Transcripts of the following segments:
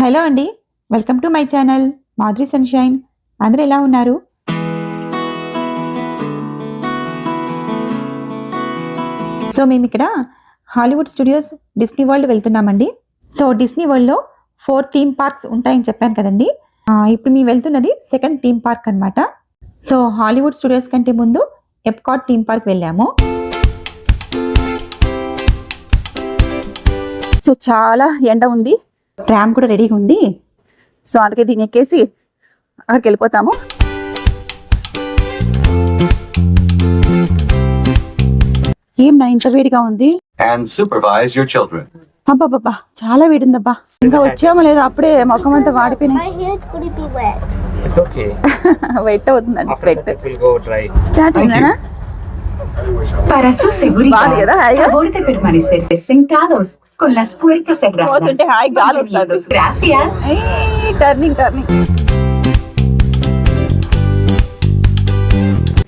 Hello అండి, welcome to my channel Madhuri sunshine. అందరూ ఎలా ఉన్నారు? సో మేము ఇక్కడ హాలీవుడ్ స్టూడియోస్ డిస్నీ వరల్డ్ వెళ్తున్నామండి. సో డిస్నీ వరల్డ్లో 4 థీమ్ పార్క్స్ ఉంటాయని చెప్పాను కదండి. ఇప్పుడు మేము వెళ్తున్నది సెకండ్ థీమ్ పార్క్ అనమాట. సో హాలీవుడ్ స్టూడియోస్ కంటే ముందు ఎప్కాట్ థీమ్ పార్క్ వెళ్ళాము. సో చాలా ఎండ ఉంది, ట్రామ్ కూడా రెడీగా ఉంది. సో అందుకే దీన్ని ఎక్కేసి అక్కడికి వెళ్ళిపోతాము. ఏం నా ఇంత వేడిగా ఉంది. అబ్బాబ్బా చాలా వేడి ఉందబ్బా. ఇంకా వచ్చామో లేదా అప్పుడే ముఖం అంతా వాడిపోయినాయి. వెట్ అవుతుందండి, స్వెట్ స్టార్ట్ అయిందా? కదా హాయిగా పోతుంటే హాయి గాలి వస్తుంది. టర్నింగ్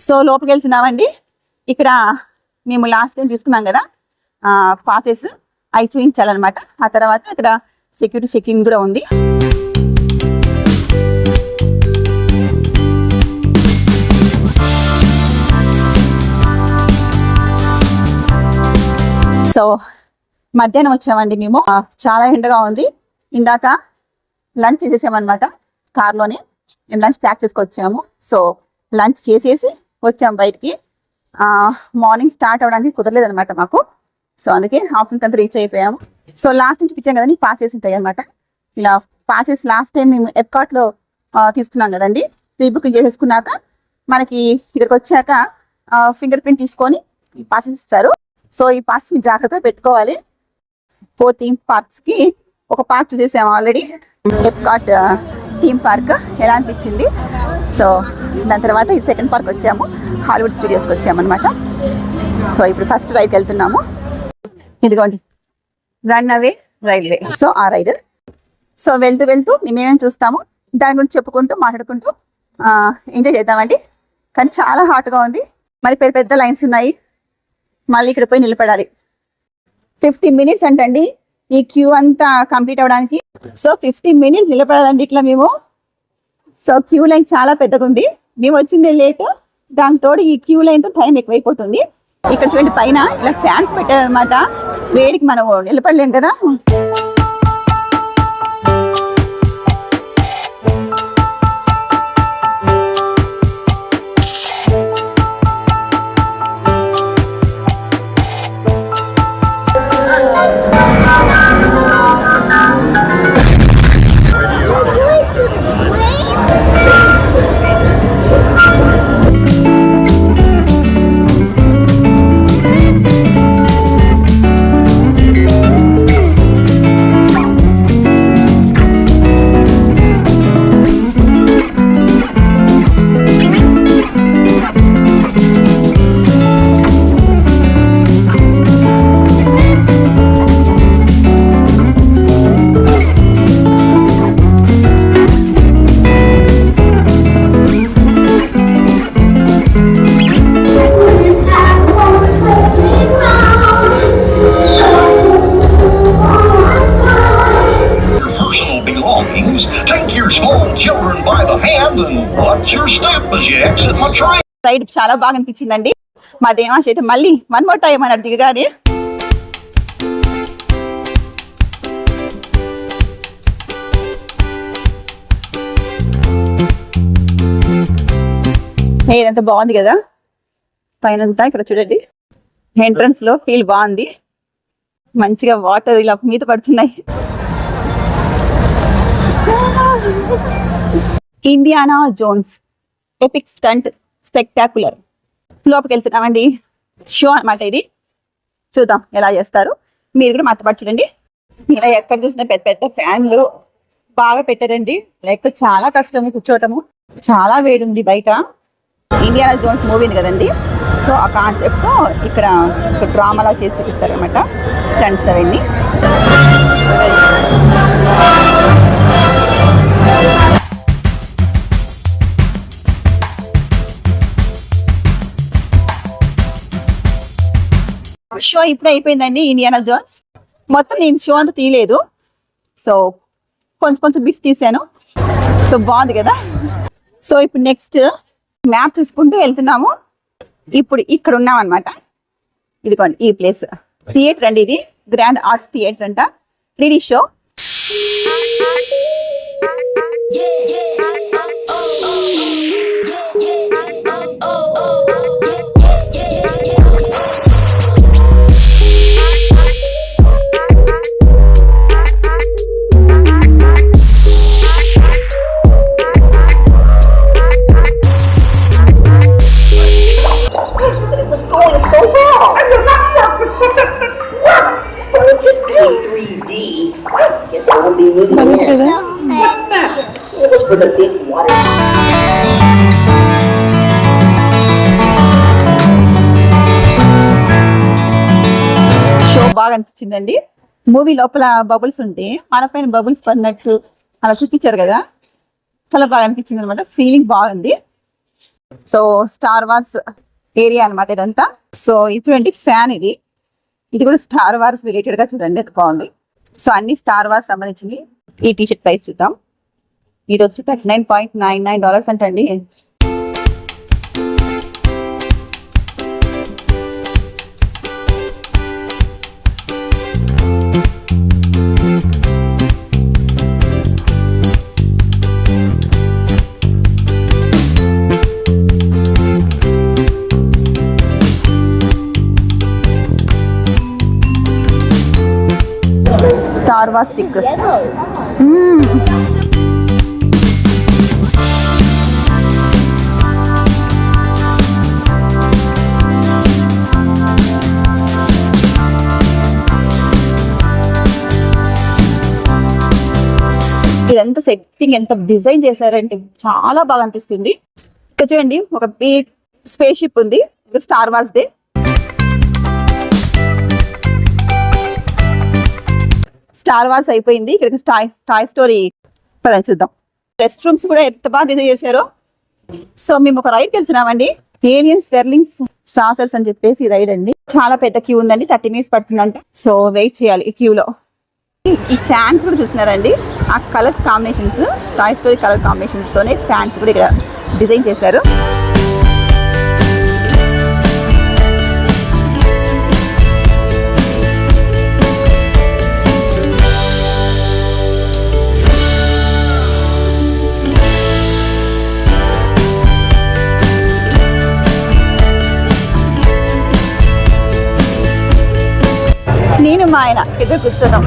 సో లోపలికి వెళ్తున్నామండి. ఇక్కడ మేము లాస్ట్ టైం తీసుకున్నాం కదా పాసెస్, అవి చూపించాలన్నమాట. ఆ తర్వాత ఇక్కడ సెక్యూరిటీ చెకింగ్ కూడా ఉంది. సో మధ్యాహ్నం వచ్చామండి మేము. చాలా ఎండగా ఉంది. ఇందాక లంచ్ చేసేసామన్నమాట కార్లోనే. మేము లంచ్ ప్యాక్ చేసుకొచ్చాము. సో లంచ్ చేసేసి వచ్చాము బయటికి. మార్నింగ్ స్టార్ట్ అవ్వడానికి కుదరలేదు అనమాట మాకు. సో అందుకే ఆఫ్టర్నూన్ అంతా రీచ్ అయిపోయాము. సో లాస్ట్ నుంచి పిచ్చాం కదండి, పాసెస్ ఉంటాయి అనమాట. ఇలా పాసెస్ లాస్ట్ టైం మేము ఎప్కాట్లో తీసుకున్నాం కదండి. ప్రీ బుకింగ్ చేసేసుకున్నాక మనకి ఇక్కడికి వచ్చాక ఫింగర్ ప్రింట్ తీసుకొని ఈ పాసెస్ ఇస్తారు. సో ఈ పాస్ జాగ్రత్తగా పెట్టుకోవాలి. 4 థీమ్ పార్క్స్ కి ఒక పార్క్ చూసేసాము ఆల్రెడీ. ఎప్కాట్ థీమ్ పార్క్ ఎలా అనిపించింది. సో దాని తర్వాత ఈ సెకండ్ పార్క్ వచ్చాము, హాలీవుడ్ స్టూడియోస్కి వచ్చాము అనమాట. సో ఇప్పుడు ఫస్ట్ రైడ్కి వెళ్తున్నాము. ఇదిగోండి రన్ అవే రైల్వే. సో ఆ రైడ్. సో వెళ్తూ మేమేమేమి చూస్తాము దాని గురించి చెప్పుకుంటూ మాట్లాడుకుంటూ ఎంజాయ్ చేద్దామండి. కానీ చాలా హాట్గా ఉంది. మరి పెద్ద లైన్స్ ఉన్నాయి. మళ్ళీ ఇక్కడ పోయి నిలబడాలి. 15 మినిట్స్ అంటండి ఈ క్యూ అంతా కంప్లీట్ అవ్వడానికి. సో 15 మినిట్స్ నిలబడాలండి ఇట్లా మేము. సో క్యూ లైన్ చాలా పెద్దగా ఉంది. మేము వచ్చింది లేట్, దానితో ఈ క్యూ లైన్తో టైం ఎక్కువైపోతుంది. ఇక్కడ చూడండి పైన ఇలా ఫ్యాన్స్ పెట్టారనమాట. వేడికి మనం నిలబడలేం కదా. రైడ్ చాలా బాగా అనిపించిందండి. మా దేవాంశ్ అయితే మళ్ళీ 1 మోర్ టైం అన్నాడు దిగగానే. ఇదంతా బాగుంది కదా పైన. ఇక్కడ చూడండి ఎంట్రన్స్ లో ఫీల్ బాగుంది. మంచిగా వాటర్ ఇలా మీద పడుతున్నాయి. Indiana Jones epic stunt spectacular లోపలికి వెళ్తున్నామండి. షో అనమాట ఇది. చూద్దాం ఎలా చేస్తారు. మీరు కూడా మాతో పాటు చూడండి. ఇలా ఎక్కడ చూసినా పెద్ద ఫ్యాన్లు బాగా పెట్టారండి. లైక్ చాలా కష్టము కూర్చోవటము. చాలా వేడి ఉంది బయట. ఇండియానా జోన్స్ మూవీ ఉంది కదండి. సో ఆ కాన్సెప్ట్ తో ఇక్కడ ఒక డ్రామాలా చేసి చూపిస్తారనమాట. స్టంట్స్ అవన్నీ. షో ఇప్పుడు అయిపోయిందండి ఇండియానా జోన్స్. మొత్తం నేను షో అంతా తీయలేదు. సో కొంచెం కొంచెం బిట్స్ తీసాను. సో బాగుంది కదా. సో ఇప్పుడు నెక్స్ట్ మ్యాప్ చూసుకుంటూ వెళ్తున్నాము. ఇప్పుడు ఇక్కడ ఉన్నాం అనమాట. ఇదిగోండి ఈ ప్లేస్ థియేటర్ అండి. ఇది గ్రాండ్ ఆర్ట్స్ థియేటర్ అంట. 3D show. Well, it's just in 3D. Guess I won't be moving in. What's that? It was for the big water. Show బాగా అనిపించిందండి. మూవీ లోపల బబుల్స్ ఉంటే మన పైన బబుల్స్ పడినట్టు అలా చూపించారు కదా, చాలా బాగా అనిపించింది అనమాట. ఫీలింగ్ బాగుంది. సో స్టార్ వార్స్ ఏరియా అనమాట ఇదంతా. సో ఇటువంటి ఫ్యాన్ ఇది కూడా స్టార్ వార్స్ రిలేటెడ్ గా చూడండి, అది బాగుంది. సో అన్ని స్టార్ వార్స్ సంబంధించినవి. ఈ టీషర్ట్ ప్రైస్ చూద్దాం. ఇది వచ్చి $39.99 అంటండి. Star wars stick. ఇదంతా సెట్టింగ్ ఎంత డిజైన్ చేశారంటే చాలా బాగా అనిపిస్తుంది. ఇక్కడ చూడండి ఒక స్పేస్ షిప్ ఉంది, star wars they. Star wars అయిపోయింది. ఇక్కడికి టాయ్ స్టోరీ పదని చూద్దాం. రెస్ట్ రూమ్స్ కూడా ఎంత బాగా డిజైన్ చేశారో. సో మేము ఒక రైడ్కి వెళ్తున్నామండి. ఏలియన్ స్వెర్లింగ్స్ సాసర్స్ అని చెప్పేసి రైడ్ అండి. చాలా పెద్ద క్యూ ఉందండి, 30 minutes పడుతుందంట. సో వెయిట్ చేయాలి ఈ క్యూలో. ఈ ఫ్యాన్స్ కూడా చూస్తున్నారండి, ఆ colours combinations, toy story colour combinations తోనే ఫ్యాన్స్ కూడా ఇక్కడ డిజైన్ చేశారు. నేను మా ఆయన ఇద్దరు కూర్చున్నాం.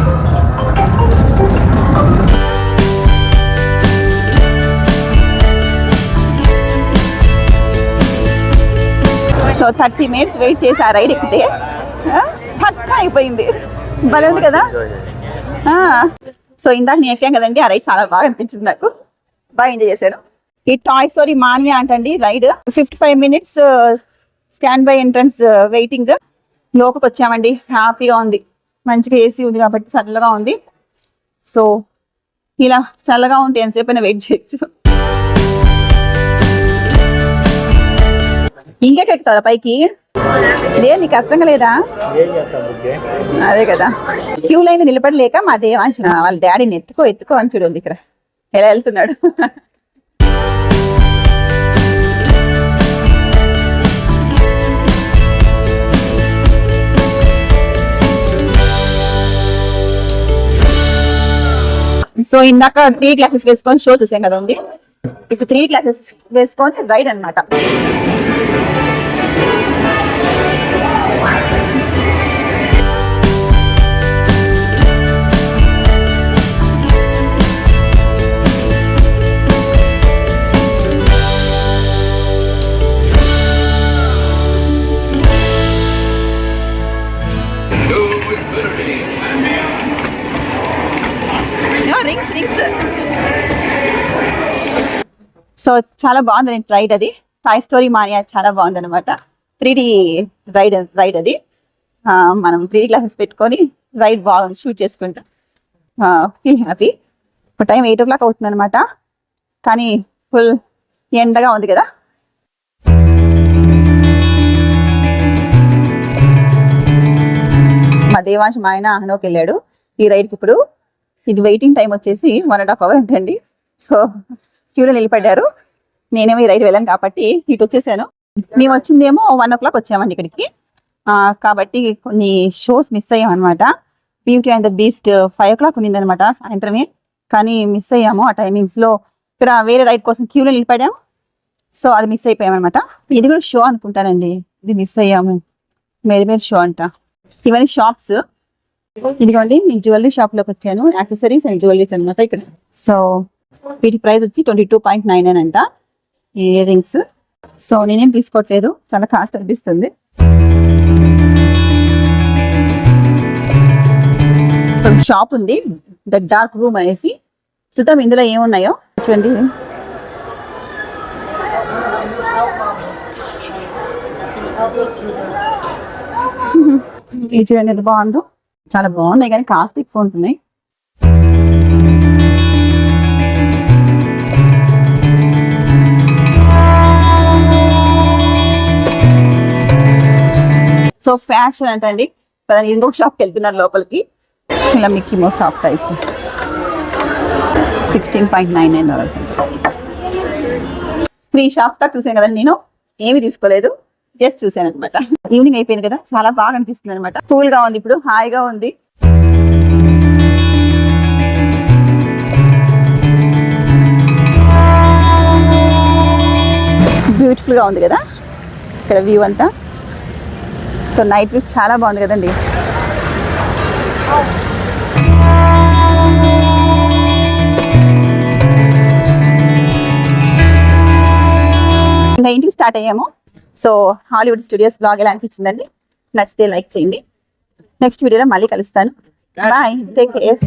సో 30 minutes వెయిట్ చేసి ఆ రైడ్ ఎక్కితే పక్కా అయిపోయింది. భలే ఉంది కదా. సో ఇందాక నేను ఎక్కాం కదండి, ఆ రైడ్ చాలా బాగా అనిపించింది నాకు. బాగా ఎంజాయ్ చేశాను. ఈ టాయ్ స్టోరీ మాన్యా అంటండి ride. 55 minutes stand by entrance waiting. లోపలికి వచ్చామండి. హ్యాపీగా ఉంది, మంచిగా ఏసీ ఉంది కాబట్టి చల్లగా ఉంది. సో ఇలా చల్లగా ఉంటే ఎంతసేపు అయినా వెయిట్ చేయొచ్చు. ఇంకెక్కడ ఎక్కుతారా పైకి? నీకు కష్టంగా లేదా? అదే కదా, క్యూ లైన్ నిలబడలేక మా దేవాంశ వాళ్ళ డాడీని ఎత్తుకో అని చూడండి ఇక్కడ ఎలా వెళ్తున్నాడు. సో ఇందాక 3 glasses వేసుకొని షో చూసాం కదా ఉంది. ఇప్పుడు 3 glasses వేసుకొని రైడ్ అనమాట. రింగ్స్. సో చాలా బాగుంది రైడ్ అది. టాయ్ స్టోరీ మానియా చాలా బాగుంది అనమాట. 3D రైడ్ అది. మనం 3D గ్లాసెస్ పెట్టుకొని రైడ్ బాగా షూట్ చేసుకుంటాం. Feel happy. ఇప్పుడు టైం 8 o'clock అవుతుంది అనమాట. కానీ ఫుల్ ఎండగా ఉంది కదా. మా దేవాంశ్ మా ఆయన అహనోకి వెళ్ళాడు ఈ రైడ్కి. ఇప్పుడు ఇది వెయిటింగ్ టైం వచ్చేసి 1.5 hours అంటండి. సో క్యూలో నిలబడ్డారు. నేనేమో రైట్ వెళ్ళాను కాబట్టి ఇటు వచ్చేసాను. మేము వచ్చిందేమో 1 o'clock వచ్చామండి ఇక్కడికి. కాబట్టి కొన్ని షోస్ మిస్ అయ్యాం అనమాట. Beauty and the beast 5 o'clock ఉన్నిందనమాట సాయంత్రమే, కానీ మిస్ అయ్యాము ఆ టైమింగ్స్లో. ఇక్కడ వేరే రైడ్ కోసం క్యూలో నిలబడాం, సో అది మిస్ అయిపోయామన్నమాట. ఇది కూడా షో అనుకుంటానండి, ఇది మిస్ అయ్యాము. మేరీ షో అంట. ఇవన్నీ షాప్స్. ఇదిగోండి నేను జ్యువెలరీ షాప్లోకి వచ్చాను, యాక్సెసరీస్ అండ్ జ్యువెలరీస్ అనమాట ఇక్కడ. సో వీటి ప్రైస్ వచ్చి 22.99 అంట ఇయర్ రింగ్స్. సో నేనేం తీసుకోవట్లేదు, చాలా కాస్ట్ అనిపిస్తుంది. షాప్ ఉంది, ద డార్క్ రూమ్ అనేసి. చూద్దాం ఇందులో ఏమున్నాయో. చూడండి, ఇది చూడండి ఎంత బాగుందో. చాలా బాగున్నాయి కానీ కాస్ట్ ఎక్కువ ఉంటున్నాయి. సో ఫ్యాషన్ అంటండి, ఇంకొక షాప్కి వెళ్తున్నారు లోపలికి. ఇలా మిక్కీ మౌస్ షాప్ ప్రైస్ $16.99 అండి. 3 shops దాకా చూసాను కదండి, నేను ఏమి తీసుకోలేదు, జస్ట్ చూసాను అనమాట. ఈవినింగ్ అయిపోయింది కదా, చాలా బాగా అనిపిస్తుంది అనమాట. కూల్ గా ఉంది, ఇప్పుడు హాయిగా ఉంది. బ్యూటిఫుల్ గా ఉంది కదా ఇక్కడ వ్యూ అంతా. సో నైట్ వ్యూ చాలా బాగుంది కదండి. ఇంకా ఇంటికి స్టార్ట్ అయ్యాము. సో హాలీవుడ్ స్టూడియోస్ బ్లాగ్ ఎలా అనిపించిందండి? నచ్చితే లైక్ చేయండి. నెక్స్ట్ వీడియోలో మళ్ళీ కలుస్తాను. Bye, take care.